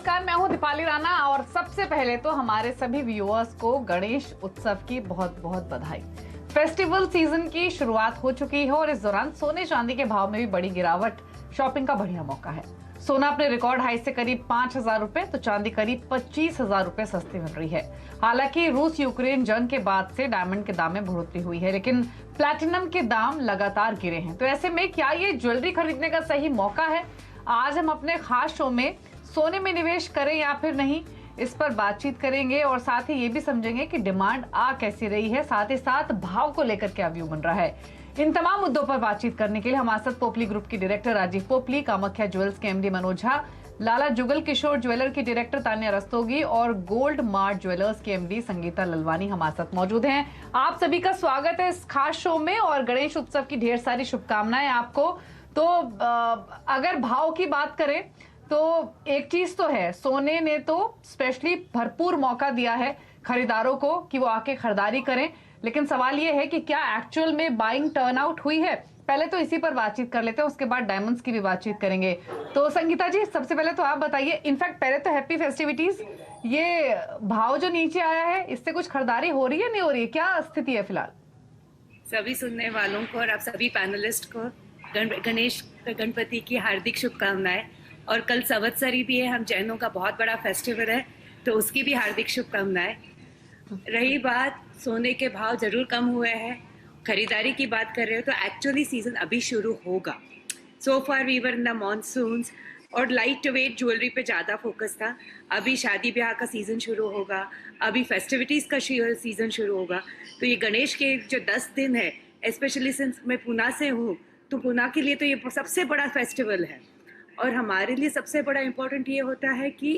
नमस्कार, मैं हूं दीपाली राणा और सबसे पहले तो हमारे सभी व्यूअर्स को गणेश उत्सव की बहुत बहुत बधाई। फेस्टिवल सीजन की शुरुआत हो चुकी है और इस दौरान सोने चांदी के भाव में भी बड़ी गिरावट शॉपिंग का बढ़िया मौका है। सोना अपने रिकॉर्ड हाई से करीब 5,000 रुपए तो चांदी करीब 25,000 रुपए सस्ती मिल रही है। हालांकि रूस यूक्रेन जंग के बाद से डायमंड के दाम में बढ़ोतरी हुई है, लेकिन प्लैटिनम के दाम लगातार गिरे हैं। तो ऐसे में क्या ये ज्वेलरी खरीदने का सही मौका है? आज हम अपने खास शो में सोने में निवेश करें या फिर नहीं, इस पर बातचीत करेंगे और साथ ही ये भी समझेंगे कि डिमांड आ कैसी रही है, साथ ही साथ भाव को लेकर क्या व्यू बन रहा है। इन तमाम मुद्दों पर बातचीत करने के लिए हमारे साथ पोपली ग्रुप की डायरेक्टर राजीव पोपली, कामाख्या ज्वेल्स के एमडी मनोज झा, लाला जुगल किशोर ज्वेलर की डायरेक्टर तान्या रस्तोगी और गोल्ड मार्ट ज्वेलर्स के एमडी संगीता ललवानी हमारे साथ मौजूद हैं। आप सभी का स्वागत है इस खास शो में और गणेश उत्सव की ढेर सारी शुभकामनाएं आपको। तो अगर भाव की बात करें तो एक चीज तो है, सोने ने तो स्पेशली भरपूर मौका दिया है खरीदारों को कि वो आके खरीदारी करें, लेकिन सवाल ये है कि क्या एक्चुअल में बाइंग टर्नआउट हुई है। पहले तो इसी पर बातचीत कर लेते हैं, उसके बाद डायमंड्स की भी बातचीत करेंगे। तो संगीता जी, सबसे पहले तो आप बताइए, इनफैक्ट पहले तो हैप्पी फेस्टिविटीज। ये भाव जो नीचे आया है, इससे कुछ खरीदारी हो रही है, नहीं हो रही है, क्या स्थिति है फिलहाल? सभी सुनने वालों को और आप सभी पैनलिस्ट को गणेश गणपति की हार्दिक शुभकामनाएं। और कल संवत्सरी भी है, हम जैनों का बहुत बड़ा फेस्टिवल है, तो उसकी भी हार्दिक शुभकामनाएं। रही बात सोने के भाव जरूर कम हुए हैं, खरीदारी की बात कर रहे हो तो एक्चुअली सीजन अभी शुरू होगा। So far we were in the monsoons और लाइट वेट ज्वेलरी पे ज़्यादा फोकस था। अभी शादी ब्याह का सीज़न शुरू होगा, अभी फेस्टिविटीज़ का सीज़न शुरू होगा। तो ये गणेश के जो 10 दिन है, स्पेशली सिंस मैं पूना से हूँ, तो पूना के लिए तो ये सबसे बड़ा फेस्टिवल है। और हमारे लिए सबसे बड़ा इम्पोर्टेंट ये होता है कि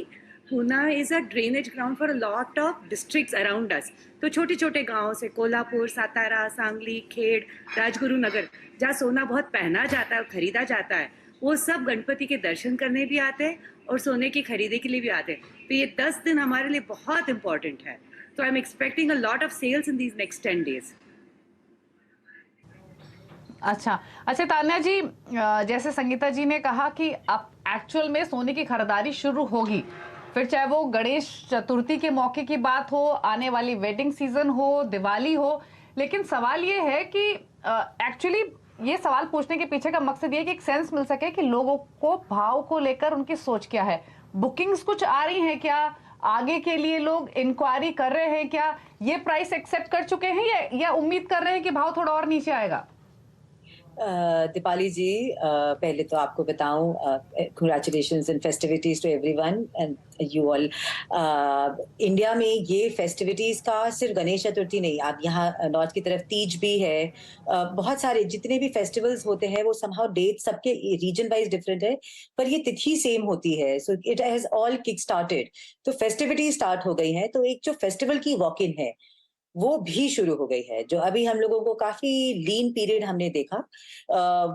Poona is a drainage ground for a lot of districts around us. तो छोटे छोटे गाँव से कोल्हापुर, सातारा, सांगली, खेड़, राजगुरु नगर, जहाँ सोना बहुत पहना जाता है और खरीदा जाता है, वो सब गणपति के दर्शन करने भी आते हैं और सोने की खरीदी के लिए भी आते हैं। तो ये 10 दिन हमारे लिए बहुत इंपॉर्टेंट है। तो I am expecting a lot of sales in these next 10 days. अच्छा अच्छा, तान्या जी, जैसे संगीता जी ने कहा कि अब एक्चुअल में सोने की खरीदारी शुरू होगी, फिर चाहे वो गणेश चतुर्थी के मौके की बात हो, आने वाली वेडिंग सीजन हो, दिवाली हो, लेकिन सवाल ये है कि एक्चुअली ये सवाल पूछने के पीछे का मकसद ये कि एक सेंस मिल सके कि लोगों को भाव को लेकर उनकी सोच क्या है। बुकिंग्स कुछ आ रही हैं क्या? आगे के लिए लोग इंक्वायरी कर रहे हैं क्या? ये प्राइस एक्सेप्ट कर चुके हैं या उम्मीद कर रहे हैं कि भाव थोड़ा और नीचे आएगा? दीपाली जी, पहले तो आपको बताऊं, congratulations and festivities to everyone and you all. India में ये फेस्टिविटीज का सिर्फ गणेश चतुर्थी नहीं, आप यहाँ नॉर्थ की तरफ तीज भी है। बहुत सारे जितने भी फेस्टिवल्स होते हैं वो समहाउ डेट सबके रीजन वाइज डिफरेंट है, पर ये तिथि सेम होती है। So it has all kick started, तो फेस्टिविटी स्टार्ट हो गई है। तो एक जो फेस्टिवल की वॉक इन है वो भी शुरू हो गई है, जो अभी हम लोगों को काफी लीन पीरियड हमने देखा।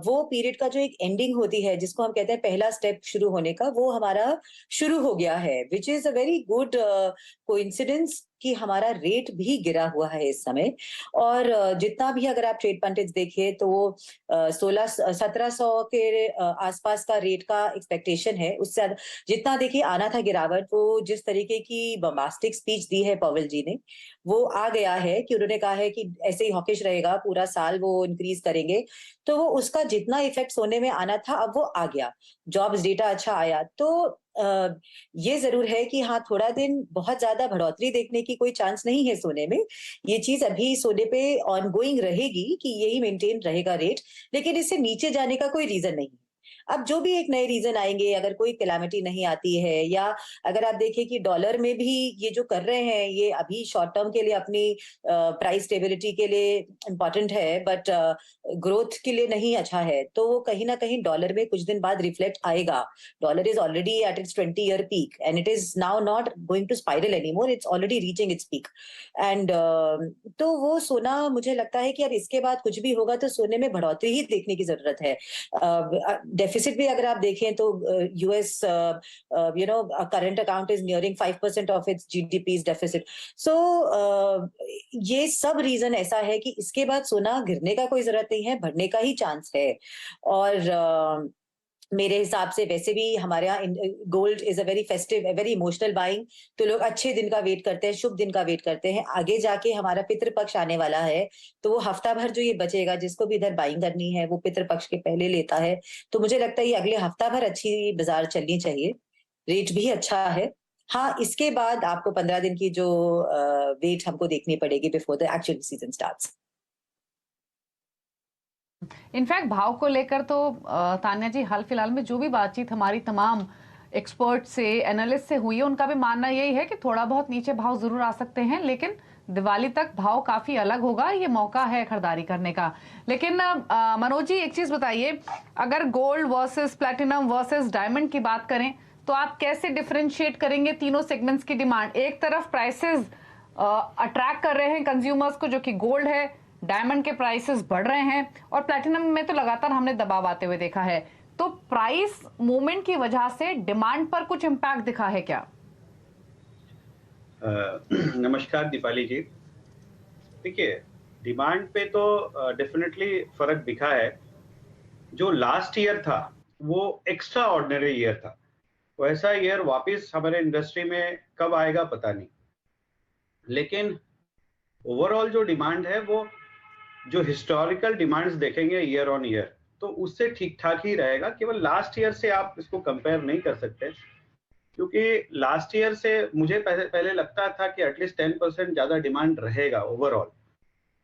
वो पीरियड का जो एक एंडिंग होती है, जिसको हम कहते हैं पहला स्टेप शुरू होने का, वो हमारा शुरू हो गया है, which is a very good coincidence कि हमारा रेट भी गिरा हुआ है इस समय। और जितना भी अगर आप ट्रेड पंडित देखिए तो वो 1600-1700 के आसपास का रेट का एक्सपेक्टेशन है। उससे जितना देखिए आना था गिरावट, वो जिस तरीके की बम्बास्टिक स्पीच दी है पॉवेल जी ने, वो आ गया है कि उन्होंने कहा है कि ऐसे ही हॉकिश रहेगा पूरा साल, वो इंक्रीज करेंगे। तो वो उसका जितना इफेक्ट सोने में आना था अब वो आ गया। जॉब्स डेटा अच्छा आया, तो ये जरूर है कि हाँ, थोड़ा दिन बहुत ज्यादा बढ़ोतरी देखने की कोई चांस नहीं है सोने में। ये चीज अभी सोने पे ऑनगोइंग रहेगी कि यही मेंटेन रहेगा रेट, लेकिन इससे नीचे जाने का कोई रीजन नहीं। अब जो भी एक नए रीजन आएंगे, अगर कोई कैलामिटी नहीं आती है, या अगर आप देखिए कि डॉलर में भी ये जो कर रहे हैं, ये अभी शॉर्ट टर्म के लिए अपनी प्राइस स्टेबिलिटी के लिए इंपॉर्टेंट है, बट ग्रोथ के लिए नहीं अच्छा है, तो वो कहीं ना कहीं डॉलर में कुछ दिन बाद रिफ्लेक्ट आएगा। Dollar is already at its 20-year peak and it is now not going to spiral anymore, it's already reaching its peak. And तो वो सोना, मुझे लगता है कि अब इसके बाद कुछ भी होगा तो सोने में बढ़ोतरी ही देखने की जरूरत है। डेफिसिट भी अगर आप देखें तो US current account is nearing 5% of its GDP deficit. So ये सब रीजन ऐसा है कि इसके बाद सोना गिरने का कोई जरूरत नहीं है, बढ़ने का ही चांस है। और मेरे हिसाब से वैसे भी हमारे यहाँ gold is a very festive, very emotional buying. तो लोग अच्छे दिन का वेट करते हैं, शुभ दिन का वेट करते हैं। आगे जाके हमारा पितृपक्ष आने वाला है, तो वो हफ्ता भर जो ये बचेगा, जिसको भी इधर बाइंग करनी है वो पितृपक्ष के पहले लेता है। तो मुझे लगता है ये अगले हफ्ता भर अच्छी बाजार चलनी चाहिए, रेट भी अच्छा है। हाँ, इसके बाद आपको 15 दिन की जो वेट हमको देखनी पड़ेगी before the actual season starts. In fact भाव को लेकर तो तान्या जी, हाल फिलहाल में जो भी बातचीत हमारी तमाम एक्सपर्ट से, एनालिस्ट से हुई है, उनका भी मानना यही है कि थोड़ा बहुत नीचे भाव जरूर आ सकते हैं, लेकिन दिवाली तक भाव काफी अलग होगा। ये मौका है खरीदारी करने का। लेकिन मनोज जी, एक चीज बताइए, अगर gold versus platinum versus diamond की बात करें तो आप कैसे डिफरेंशिएट करेंगे तीनों सेगमेंट्स की डिमांड? एक तरफ प्राइसेस अट्रैक्ट कर रहे हैं कंज्यूमर्स को, जो कि गोल्ड है, डायमंड के प्राइसेस बढ़ रहे हैं, और प्लैटिनम में तो लगातार हमने दबाव आते हुए देखा है। तो प्राइस मूवमेंट की वजह से डिमांड पर कुछ इंपैक्ट दिखा है क्या? नमस्कार दीपाली जी। देखिए, डिमांड पे तो डेफिनेटली फर्क दिखा है। जो लास्ट ईयर था वो एक्स्ट्रा ऑर्डिनरी ईयर था, वैसा ईयर वापस हमारे इंडस्ट्री में कब आएगा पता नहीं। लेकिन ओवरऑल जो डिमांड है वो जो हिस्टोरिकल डिमांड्स देखेंगे ईयर ऑन ईयर, तो उससे ठीक ठाक ही रहेगा। केवल लास्ट ईयर से आप इसको कंपेयर नहीं कर सकते, क्योंकि लास्ट ईयर से मुझे पहले लगता था कि एटलीस्ट 10% ज्यादा डिमांड रहेगा ओवरऑल,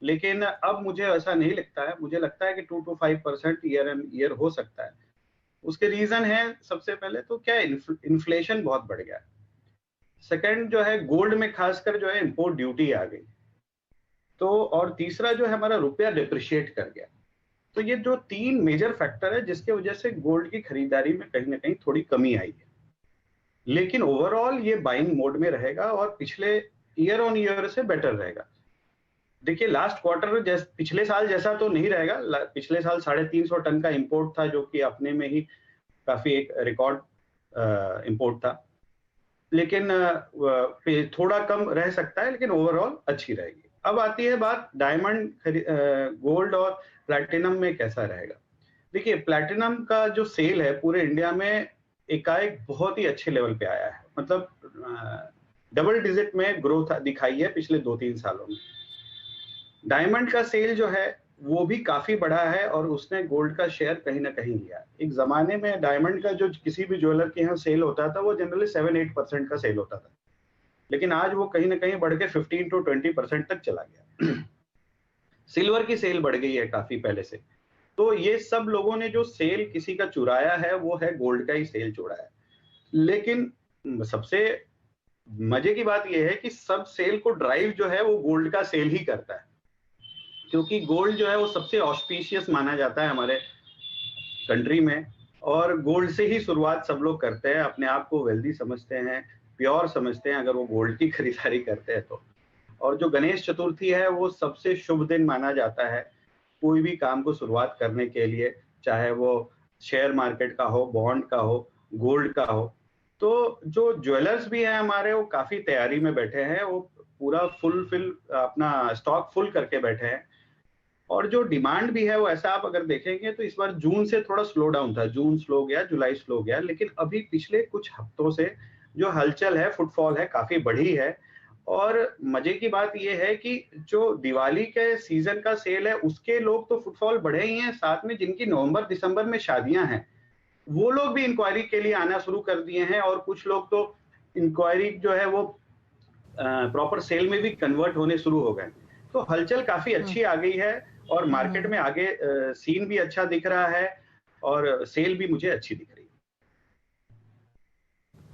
लेकिन अब मुझे ऐसा नहीं लगता है। मुझे लगता है कि 2 to 5% ईयर एंड ईयर हो सकता है। उसके रीजन है, सबसे पहले तो क्या, इन्फ्लेशन बहुत बढ़ गया। सेकंड जो है, गोल्ड में खासकर जो है इंपोर्ट ड्यूटी आ गई। तो और तीसरा जो है, हमारा रुपया डिप्रिशिएट कर गया। तो ये जो 3 मेजर फैक्टर है जिसके वजह से गोल्ड की खरीदारी में कहीं ना कहीं थोड़ी कमी आई है। लेकिन ओवरऑल ये बाइंग मोड में रहेगा और पिछले ईयर ऑन ईयर से बेटर रहेगा। देखिए, लास्ट क्वार्टर पिछले साल जैसा तो नहीं रहेगा। पिछले साल 350 टन का इंपोर्ट था, जो कि अपने में ही काफी एक रिकॉर्ड इंपोर्ट था। लेकिन थोड़ा कम रह सकता है, लेकिन ओवरऑल अच्छी रहेगी। अब आती है बात डायमंड, गोल्ड और प्लैटिनम में कैसा रहेगा। देखिए, प्लैटिनम का जो सेल है पूरे इंडिया में एकाएक बहुत ही अच्छे लेवल पे आया है। मतलब डबल डिजिट में ग्रोथ दिखाई है पिछले 2-3 सालों में। डायमंड का सेल जो है वो भी काफी बढ़ा है और उसने गोल्ड का शेयर कहीं ना कहीं लिया। एक जमाने में डायमंड का जो किसी भी ज्वेलर के यहाँ सेल होता था वो जनरली 7-8% का सेल होता था, लेकिन आज वो कहीं ना कहीं बढ़ के 15 to 20% तक चला गया। सिल्वर की सेल बढ़ गई है काफी पहले से। तो ये सब लोगों ने जो सेल किसी का चुराया है वो है गोल्ड का ही सेल चुराया है। लेकिन सबसे मजे की बात यह है कि सब सेल को ड्राइव जो है वो गोल्ड का सेल ही करता है, क्योंकि गोल्ड जो है वो सबसे ऑस्पिशियस माना जाता है हमारे कंट्री में, और गोल्ड से ही शुरुआत सब लोग करते हैं। अपने आप को वेल्दी समझते हैं, प्योर समझते हैं अगर वो गोल्ड की खरीदारी करते हैं तो। और जो गणेश चतुर्थी है वो सबसे शुभ दिन माना जाता है कोई भी काम को शुरुआत करने के लिए, चाहे वो शेयर मार्केट का हो, बॉन्ड का हो, गोल्ड का हो। तो जो ज्वेलर्स भी हैं हमारे, वो काफी तैयारी में बैठे हैं, वो पूरा फुल अपना स्टॉक फुल करके बैठे हैं। और जो डिमांड भी है वो ऐसा, आप अगर देखेंगे तो इस बार जून से थोड़ा स्लो डाउन था। जून स्लो गया, जुलाई स्लो गया, लेकिन अभी पिछले कुछ हफ्तों से जो हलचल है, फुटफॉल है, काफी बढ़ी है। और मजे की बात यह है कि जो दिवाली के सीजन का सेल है उसके लोग तो फुटफॉल बढ़े ही हैं, साथ में जिनकी नवंबर दिसंबर में शादियां हैं वो लोग भी इंक्वायरी के लिए आना शुरू कर दिए हैं। और कुछ लोग तो इंक्वायरी जो है वो प्रॉपर सेल में भी कन्वर्ट होने शुरू हो गए। तो हलचल काफी अच्छी आ गई है और मार्केट में आगे सीन भी अच्छा दिख रहा है और सेल भी मुझे अच्छी दिख रही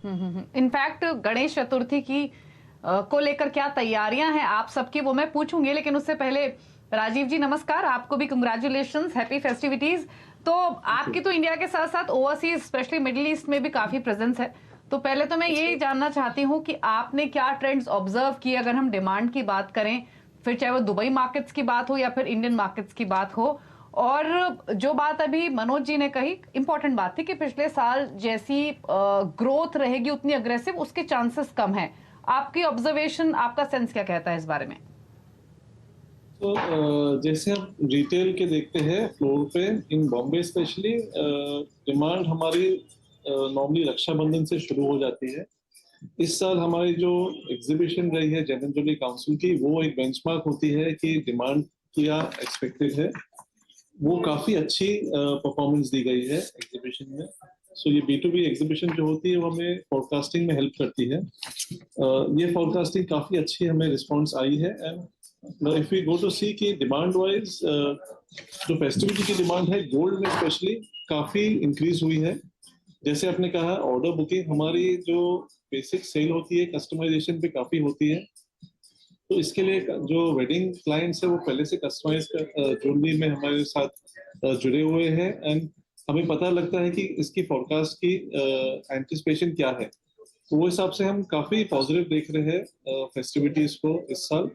है। इनफैक्ट गणेश चतुर्थी की को लेकर क्या तैयारियां हैं आप सबकी, वो मैं पूछूंगी, लेकिन उससे पहले राजीव जी नमस्कार, आपको भी कंग्रेचुलेशंस, हैप्पी फेस्टिविटीज। तो आपकी तो इंडिया के साथ साथ ओवरसीज, स्पेशली मिडिल ईस्ट में भी काफी प्रेजेंस है। तो पहले तो मैं यही जानना चाहती हूँ कि आपने क्या ट्रेंड्स ऑब्जर्व किए, अगर हम डिमांड की बात करें, फिर चाहे वो दुबई मार्केट्स की बात हो या फिर इंडियन मार्केट्स की बात हो। और जो बात अभी मनोज जी ने कही, इंपॉर्टेंट बात थी कि पिछले साल जैसी ग्रोथ रहेगी उतनी अग्रेसिव उसके चांसेस कम है। आपकी ऑब्जर्वेशन, आपका सेंस क्या कहता है इस बारे में? तो जैसे हम रिटेल के देखते हैं फ्लोर पे इन बॉम्बे स्पेशली, डिमांड हमारी नॉर्मली रक्षाबंधन से शुरू हो जाती है। इस साल हमारी जो एग्जीबिशन रही है जनरल ज्वेलरी काउंसिल की, वो एक बेंचमार्क होती है कि डिमांड क्या एक्सपेक्टेड है। वो काफी अच्छी परफॉर्मेंस दी गई है एग्जीबिशन में। सो ये B2B एग्जीबिशन जो होती है वो हमें फोरकास्टिंग में हेल्प करती है। ये फोरकास्टिंग काफी अच्छी हमें रिस्पॉन्स आई है। And if we go to see कि डिमांड वाइज जो फेस्टिविटी की डिमांड है गोल्ड में स्पेशली काफी इंक्रीज हुई है। जैसे आपने कहा ऑर्डर बुकिंग हमारी जो बेसिक सेल होती है कस्टमाइजेशन पे काफी होती है। तो इसके लिए जो वेडिंग क्लाइंट्स है वो पहले से कस्टमाइज ज्वेलरी में हमारे साथ जुड़े हुए हैं। एंड हमें पता लगता है कि इसकी फोरकास्ट की एंटिसिपेशन क्या है। तो वो हिसाब से हम काफी पॉजिटिव देख रहे हैं फेस्टिविटीज को इस साल।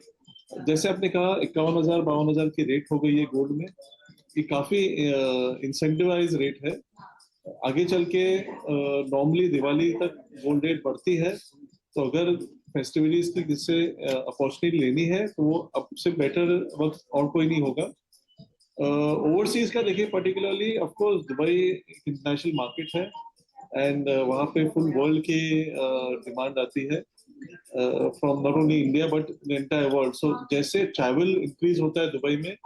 जैसे आपने कहा 51,000-52,000 की रेट हो गई है गोल्ड में, ये काफी इंसेंटिवाइज रेट है। आगे चल के नॉर्मली दिवाली तक गोल्ड रेट बढ़ती है। तो अगर फेस्टिविटीज की जिससे अपॉर्चुनिटी लेनी है तो वो अब से बेटर वक्त और कोई नहीं होगा। ओवरसीज का देखिए particularly of course Dubai international market है एंड वहाँ पे फुल वर्ल्ड की डिमांड आती है from not only India but the entire world. So जैसे ट्रैवल इंक्रीज होता है दुबई में,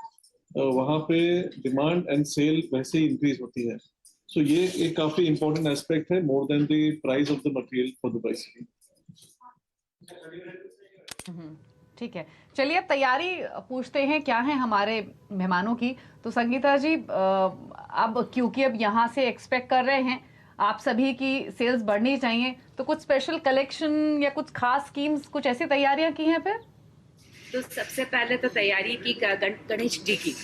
वहाँ पे डिमांड एंड सेल वैसे ही इंक्रीज होती है। सो ये एक काफी इंपॉर्टेंट एस्पेक्ट है more than the price of the material for Dubai city. ठीक है, चलिए अब तैयारी पूछते हैं क्या है हमारे मेहमानों की। तो संगीता जी, अब क्योंकि अब यहाँ से एक्सपेक्ट कर रहे हैं आप सभी की सेल्स बढ़नी चाहिए, तो कुछ स्पेशल कलेक्शन या कुछ खास स्कीम्स, कुछ ऐसी तैयारियां की हैं फिर? तो सबसे पहले तो तैयारी की गणेश जी की।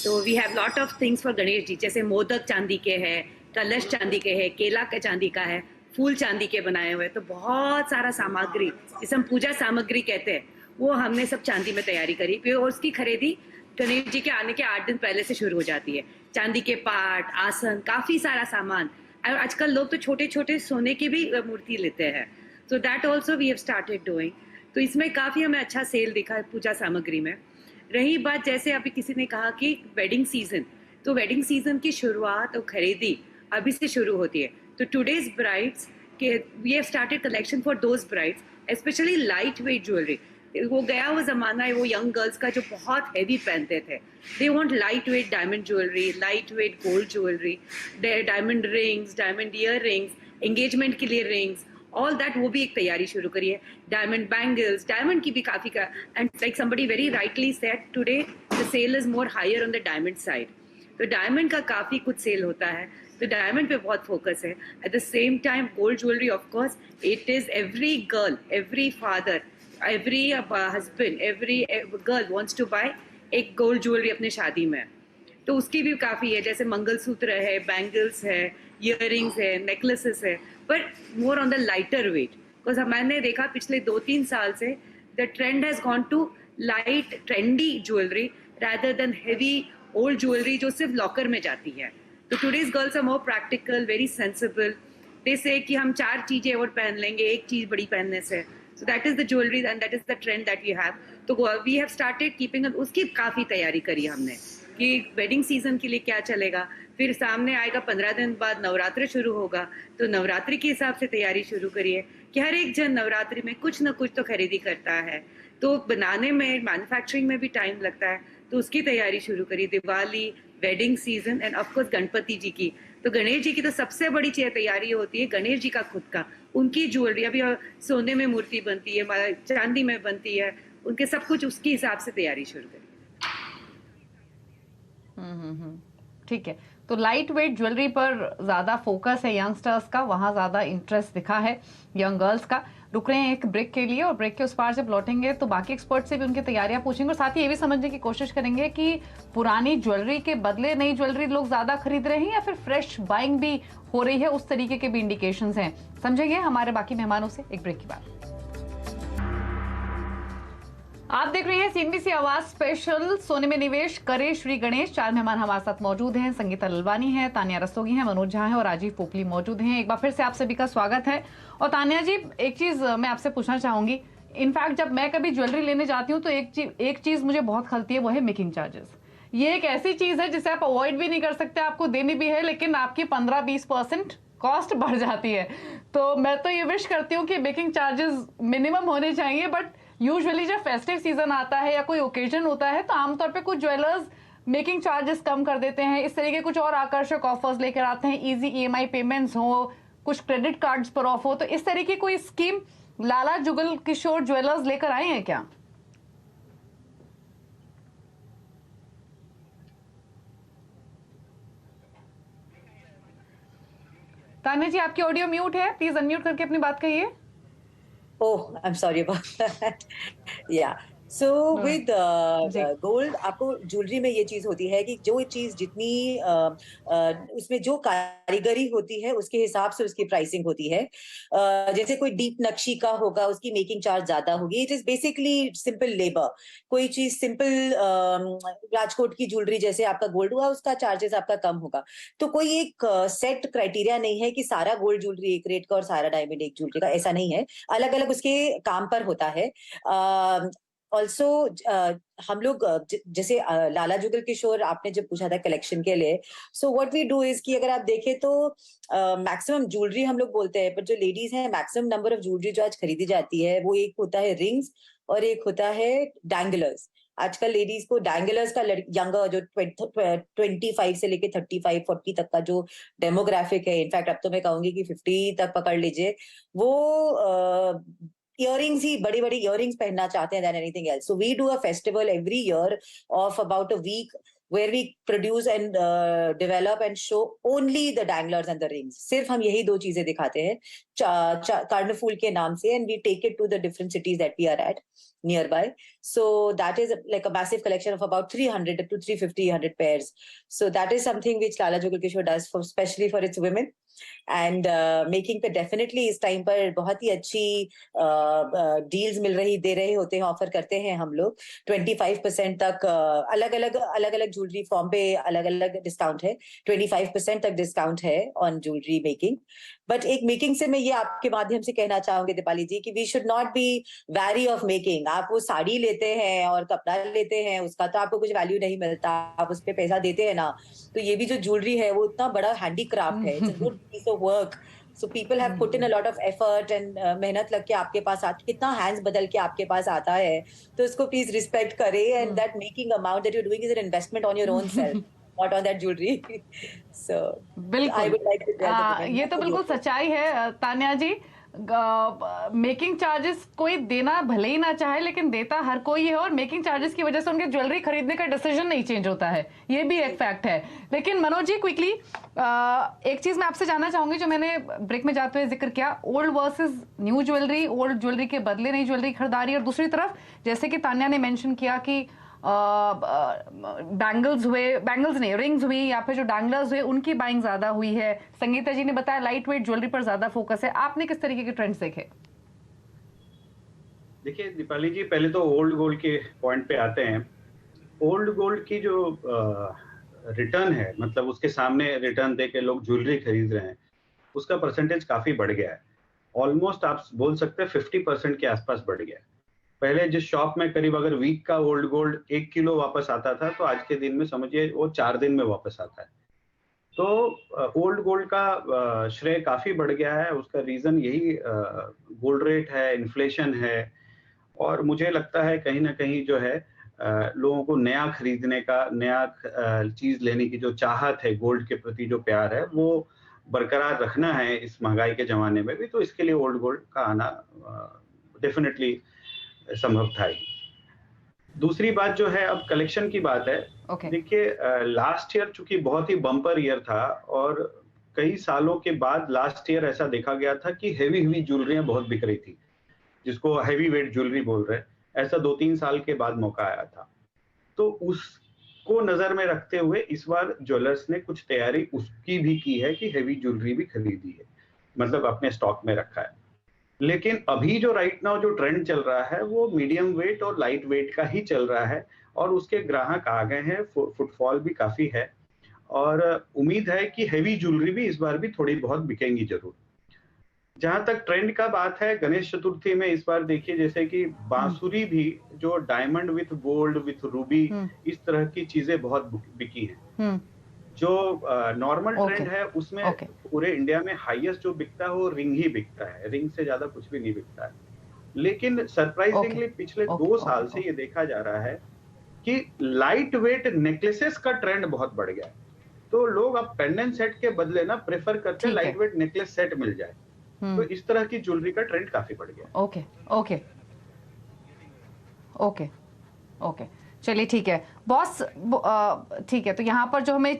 तो we have lot of things for Ganesh ji, जैसे मोदक चांदी के हैं, कलश चांदी के हैं, केला के चांदी का है, फूल चांदी के बनाए हुए। तो बहुत सारा सामग्री जिसे हम पूजा सामग्री कहते हैं वो हमने सब चांदी में तैयारी करी। फिर उसकी खरीदी गणेश जी के आने के 8 दिन पहले से शुरू हो जाती है। चांदी के पाट, आसन, काफी सारा सामान। और आजकल लोग तो छोटे छोटे सोने की भी मूर्ति लेते हैं। So that also we have started doing. तो इसमें काफी हमें अच्छा सेल दिखा है पूजा सामग्री में। रही बात, जैसे अभी किसी ने कहा कि वेडिंग सीजन, तो वेडिंग सीजन की शुरुआत और खरीदी अभी से शुरू होती है। तो टुडेज ब्राइड्स के we have started collection for those brides specially light weight jewellery. वो गया वो जमाना है वो यंग गर्ल्स का जो बहुत हैवी पहनते थे। They want light weight diamond jewellery, light weight gold jewellery, diamond rings, diamond year rings, engagement के लिए रिंग्स, ऑल दैट। वो भी एक तैयारी शुरू करी है। डायमंड बैंगल्स, डायमंड की भी काफी का, and like somebody very rightly said today the sale is more higher on the diamond side. तो डायमंड का काफी कुछ सेल होता है, तो डायमंड पे बहुत फोकस है। At the same time gold jewellery, of course it is every girl, every father, every husband, every girl wants to buy एक गोल्ड ज्वेलरी अपने शादी में। तो उसकी भी काफी है, जैसे मंगलसूत्र है, बैंगल्स है, इयररिंग्स है, नेकलेसेस है, पर more on the lighter weight. Because मैंने देखा पिछले 2-3 साल से the trend has gone to light trendy jewellery rather than heavy old jewellery जो सिर्फ लॉकर में जाती है। तो today's girls are more practical, very sensible. जैसे कि हम 4 चीजें और पहन लेंगे एक चीज बड़ी पहनने से। So that is the jewelry and that is the trend that we have. तो we have started keeping उसकी काफी तैयारी करी हमने कि वेडिंग सीजन के लिए क्या चलेगा। फिर सामने आएगा 15 दिन बाद नवरात्रि शुरू होगा, तो नवरात्रि के हिसाब से तैयारी शुरू करिए कि हर एक जन नवरात्रि में कुछ ना कुछ तो खरीदी करता है। तो बनाने में, मैन्युफैक्चरिंग में भी टाइम लगता है, तो उसकी तैयारी शुरू करी। Diwali, wedding season and of course Ganpati ji की। तो गणेश जी की तो सबसे बड़ी तैयारी होती है गणेश जी का खुद का, उनकी ज्वेलरी। अभी सोने में मूर्ति बनती है, चांदी में बनती है, उनके सब कुछ उसके हिसाब से तैयारी शुरू करी। ठीक है, तो लाइट वेट ज्वेलरी पर ज्यादा फोकस है यंगस्टर्स का, वहां ज्यादा इंटरेस्ट दिखा है यंग गर्ल्स का। रुक रहे हैं एक ब्रेक के लिए और ब्रेक के उस पार जब लौटेंगे तो बाकी एक्सपर्ट से भी उनकी तैयारियां पूछेंगे और साथ ही ये भी समझने की कोशिश करेंगे कि पुरानी ज्वेलरी के बदले नई ज्वेलरी लोग ज्यादा खरीद रहे हैं या फिर फ्रेश बाइंग भी हो रही है, उस तरीके के भी इंडिकेशंस हैं। समझेंगे हमारे बाकी मेहमानों से एक ब्रेक के बाद। आप देख रहे हैं CNBC आवाज स्पेशल सोने में निवेश करे श्री गणेश। 4 मेहमान हमारे साथ मौजूद हैं। संगीता ललवानी है, तानिया रस्तोगी हैं, मनोज झा है और राजीव पोपली मौजूद हैं। एक बार फिर से आप सभी का स्वागत है। और तानिया जी, एक चीज मैं आपसे पूछना चाहूंगी, इनफैक्ट जब मैं कभी ज्वेलरी लेने जाती हूँ तो एक चीज मुझे बहुत खलती है, वो है मेकिंग चार्जेस। ये एक ऐसी चीज है जिसे आप अवॉइड भी नहीं कर सकते, आपको देनी भी है, लेकिन आपकी 15-20% कॉस्ट बढ़ जाती है। तो मैं तो ये विश करती हूँ कि मेकिंग चार्जेस मिनिमम होने चाहिए, बट यूजुअली जब फेस्टिव सीजन आता है या कोई ओकेजन होता है तो आमतौर पे कुछ ज्वेलर्स मेकिंग चार्जेस कम कर देते हैं। इस तरीके कुछ और आकर्षक ऑफर्स लेकर आते हैं, इजी ईएमआई पेमेंट्स हो, कुछ क्रेडिट कार्ड्स पर ऑफ हो। तो इस तरीके कोई स्कीम लाला जुगल किशोर ज्वेलर्स लेकर आए हैं क्या? तान्या जी, आपकी ऑडियो म्यूट है, प्लीज अनम्यूट करके अपनी बात कहिए। Oh, I'm sorry about that. Yeah. So with जी। gold, आपको ज्वेलरी में ये चीज होती है कि जो चीज जितनी उसमें जो कारीगरी होती है उसके हिसाब से उसकी प्राइसिंग होती है। जैसे कोई डीप नक्शी का होगा, उसकी मेकिंग चार्ज ज्यादा होगी। It is basically simple labour. कोई चीज सिंपल राजकोट की ज्वेलरी जैसे आपका गोल्ड हुआ, उसका चार्जेस आपका कम होगा। तो कोई एक सेट क्राइटेरिया नहीं है कि सारा गोल्ड ज्वेलरी एक रेट का और सारा डायमंड एक ज्वेलरी का, ऐसा नहीं है। अलग अलग उसके काम पर होता है। ऑल्सो हम लोग जैसे लाला जुगल किशोर आपने जब पूछा था कलेक्शन के लिए, so what we do is कि अगर आप देखें तो मैक्सिमम ज्वेलरी हम लोग बोलते हैं, पर जो लेडीज हैं मैक्सिमम नंबर ऑफ ज्वेलरी जो आज खरीदी जाती है वो एक होता है रिंग्स और एक होता है डैंगलर्स। आजकल लेडीज को डैंगलर्स का यंगर जो 25 से लेके 35-40 तक का जो डेमोग्राफिक है, इनफैक्ट अब तो मैं कहूंगी कि 50 तक पकड़ लीजिए, वो इयररिंग्स ही बड़ी बड़ी इयररिंग्स पहनना चाहते हैं than anything else. So we do a festival every year of about a week where we produce and develop and show only the danglers and the rings. सिर्फ हम यही दो चीजें दिखाते हैं कार्निफूल के नाम से, and we take it to the different cities that we are at nearby. So that is like a massive collection of about 300 to 350 pairs. So that is something which Lala Jugal Kishore does for especially for its women. And making पे definitely इस time पर बहुत ही अच्छी deals दे रहे होते हैं, offer करते हैं हम लोग। 25% तक अलग अलग ज्वेलरी फॉर्म पे अलग अलग डिस्काउंट है। 25% तक डिस्काउंट है ऑन ज्वेलरी मेकिंग। बट एक मेकिंग से मैं ये आपके माध्यम से कहना चाहूंगी दीपाली जी कि we should not be very of making. आप वो साड़ी लेते हैं और कपड़ा लेते हैं, उसका तो आपको कुछ वैल्यू नहीं मिलता, आप उस पर पैसा देते हैं ना। तो ये भी जो ज्वेलरी है वो इतना बड़ा हैंडीक्राफ्ट है, it's a good piece of work. So people have put in a lot of effort and मेहनत लग के आपके पास कितना हैंड्स बदल के आपके पास आता है, तो इसको प्लीज रिस्पेक्ट करें। And that making amount that you are doing is an investment on your own self, not on that jewellery. So I would like to ये तो बिल्कुल सच्चाई है तान्या जी। मेकिंग चार्जेस कोई देना भले ही ना चाहे, लेकिन देता हर कोई है, और मेकिंग चार्जेस की वजह से उनके ज्वेलरी खरीदने का डिसीजन नहीं चेंज होता है, ये भी एक फैक्ट है। लेकिन मनोज जी, क्विकली एक चीज मैं आपसे जानना चाहूंगी जो मैंने ब्रेक में जाते हुए जिक्र किया, old versus new jewellery, old jewellery के बदले नई ज्वेलरी खरीदारी, और दूसरी तरफ जैसे कि तान्या ने मेंशन किया कि बैंगल्स नहीं, रिंग्स हुई या फिर जो डैंगलर्स हुए उनकी बाइंग ज्यादा हुई है। संगीता जी ने बताया लाइट वेट ज्वेलरी पर ज्यादा फोकस है। आपने किस तरीके के ट्रेंड्स देखे? देखिए दीपाली जी, पहले तो ओल्ड गोल्ड के पॉइंट पे आते हैं। ओल्ड गोल्ड की जो रिटर्न है, मतलब उसके सामने रिटर्न दे के लोग ज्वेलरी खरीद रहे हैं, उसका परसेंटेज काफी बढ़ गया है। ऑलमोस्ट आप बोल सकते हैं 50% के आसपास बढ़ गया है। पहले जिस शॉप में करीब अगर वीक का ओल्ड गोल्ड 1 किलो वापस आता था, तो आज के दिन में समझिए वो 4 दिन में वापस आता है। तो ओल्ड गोल्ड का श्रेय काफी बढ़ गया है। उसका रीजन यही गोल्ड रेट है, इन्फ्लेशन है, और मुझे लगता है कहीं ना कहीं जो है लोगों को नया खरीदने का, नया चीज लेने की जो चाहत है, गोल्ड के प्रति जो प्यार है, वो बरकरार रखना है इस महंगाई के जमाने में भी। तो इसके लिए ओल्ड गोल्ड का आना डेफिनेटली संभव था ही। दूसरी बात जो है, अब कलेक्शन की बात है। देखिए लास्ट ईयर चूंकि बहुत ही बम्पर ईयर था, और कई सालों के बाद लास्ट ईयर ऐसा देखा गया था कि हेवी ज्वेलरियां बहुत बिक रही थी, जिसको हैवी वेट ज्वेलरी बोल रहे हैं। ऐसा 2-3 साल के बाद मौका आया था। तो उसको नजर में रखते हुए इस बार ज्वेलर्स ने कुछ तैयारी उसकी भी की है कि हैवी ज्वेलरी भी खरीदी है, मतलब अपने स्टॉक में रखा है। लेकिन अभी जो राइट नाउ जो ट्रेंड चल रहा है वो मीडियम वेट और लाइट वेट का ही चल रहा है, और उसके ग्राहक आ गए हैं, फुटफॉल भी काफी है, और उम्मीद है कि हैवी ज्वेलरी भी इस बार भी थोड़ी बहुत बिकेंगी जरूर। जहां तक ट्रेंड का बात है, गणेश चतुर्थी में इस बार देखिए जैसे कि बांसुरी भी जो diamond with gold with Ruby इस तरह की चीजें बहुत बिकी हैं। जो नॉर्मल ट्रेंड है उसमें पूरे इंडिया में हाईएस्ट जो बिकता है वो रिंग ही बिकता है, रिंग से ज्यादा कुछ भी नहीं बिकता है। लेकिन सरप्राइजिंगली पिछले 2 साल से ये देखा जा रहा है कि लाइट वेट नेकलेसेस का ट्रेंड बहुत बढ़ गया है। तो लोग अब पेंडेंट सेट के बदले ना प्रेफर करते हैं लाइट वेट नेकलेस सेट मिल जाए। तो इस तरह की ज्वेलरी का ट्रेंड काफी बढ़ गया। ओके ओके ओके ओके, चलिए ठीक है बॉस, ठीक है। तो यहाँ पर जो हमें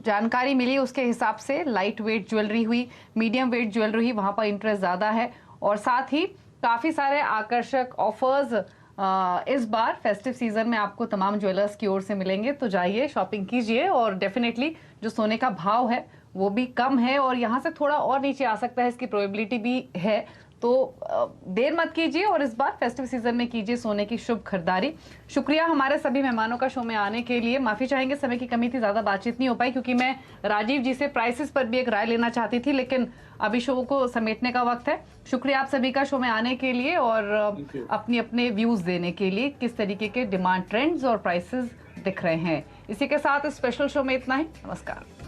जानकारी मिली उसके हिसाब से लाइट वेट ज्वेलरी हुई, मीडियम वेट ज्वेलरी हुई, वहाँ पर इंटरेस्ट ज़्यादा है और साथ ही काफ़ी सारे आकर्षक ऑफर्स इस बार फेस्टिव सीजन में आपको तमाम ज्वेलर्स की ओर से मिलेंगे। तो जाइए शॉपिंग कीजिए और डेफिनेटली जो सोने का भाव है वो भी कम है और यहाँ से थोड़ा और नीचे आ सकता है, इसकी प्रोबेबिलिटी भी है। तो देर मत कीजिए और इस बार फेस्टिव सीजन में कीजिए सोने की शुभ खरीदारी। शुक्रिया हमारे सभी मेहमानों का शो में आने के लिए। माफी चाहेंगे, समय की कमी थी, ज्यादा बातचीत नहीं हो पाई क्योंकि मैं राजीव जी से प्राइसेस पर भी एक राय लेना चाहती थी, लेकिन अभी शो को समेटने का वक्त है। शुक्रिया आप सभी का शो में आने के लिए और अपने अपने व्यूज देने के लिए, किस तरीके के डिमांड ट्रेंड्स और प्राइसेस दिख रहे हैं। इसी के साथ इस स्पेशल शो में इतना ही। नमस्कार।